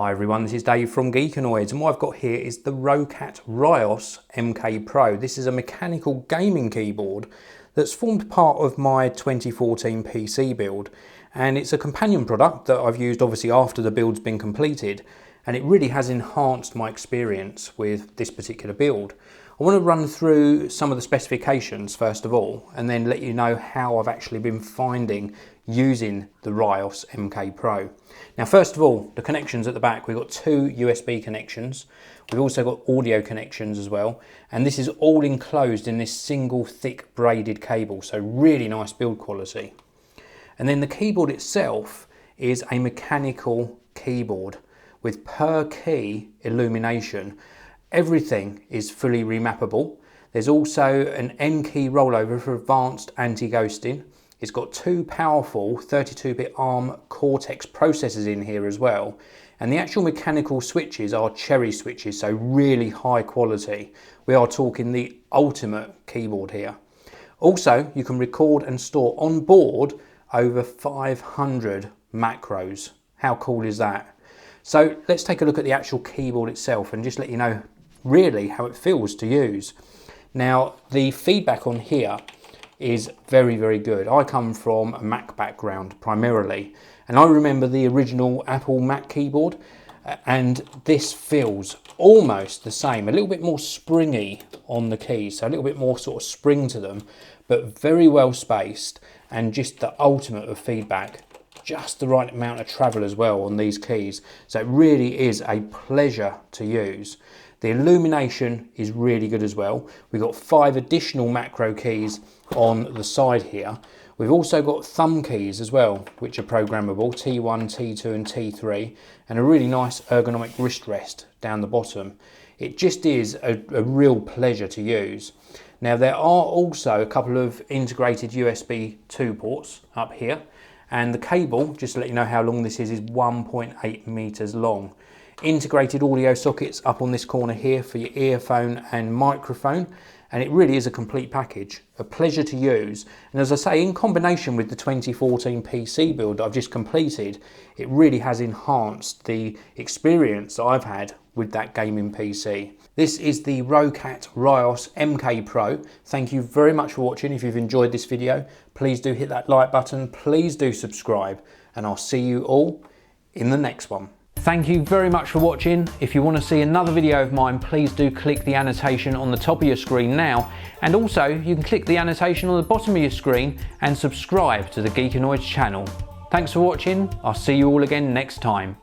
Hi everyone, this is Dave from Geekanoids, and what I've got here is the Roccat Ryos MK Pro. This is a mechanical gaming keyboard that's formed part of my 2014 PC build, and it's a companion product that I've used obviously after the build's been completed, and it really has enhanced my experience with this particular build. I want to run through some of the specifications first of all, and then let you know how I've actually been finding using the Ryos MK Pro. Now first of all, the connections at the back, we've got two USB connections. We've also got audio connections as well, and this is all enclosed in this single thick braided cable, so really nice build quality. And then the keyboard itself is a mechanical keyboard with per key illumination. Everything is fully remappable. There's also an N key rollover for advanced anti-ghosting. It's got two powerful 32-bit ARM Cortex processors in here as well. And the actual mechanical switches are cherry switches, so really high quality. We are talking the ultimate keyboard here. Also, you can record and store on board over 500 macros. How cool is that? So let's take a look at the actual keyboard itself and just let you know really how it feels to use. Now, the feedback on here is very, very good. I come from a Mac background primarily, and I remember the original Apple Mac keyboard, and this feels almost the same, a little bit more springy on the keys, so a little bit more sort of spring to them, but very well spaced, and just the ultimate of feedback. Just the right amount of travel as well on these keys, so it really is a pleasure to use. The illumination is really good as well. We've got 5 additional macro keys on the side here. We've also got thumb keys as well, which are programmable, T1, T2 and T3, and a really nice ergonomic wrist rest down the bottom. It just is a real pleasure to use. Now there are also a couple of integrated USB 2 ports up here, and the cable, just to let you know how long this is 1.8 meters long. Integrated audio sockets up on this corner here for your earphone and microphone, and it really is a complete package, a pleasure to use. And as I say, in combination with the 2014 PC build that I've just completed, it really has enhanced the experience that I've had with that gaming PC. This is the Roccat Ryos MK Pro. Thank you very much for watching. If you've enjoyed this video, please do hit that like button, please do subscribe, and I'll see you all in the next one. Thank you very much for watching. If you want to see another video of mine, please do click the annotation on the top of your screen now, and also you can click the annotation on the bottom of your screen and subscribe to the Geekanoids channel. Thanks for watching. I'll see you all again next time.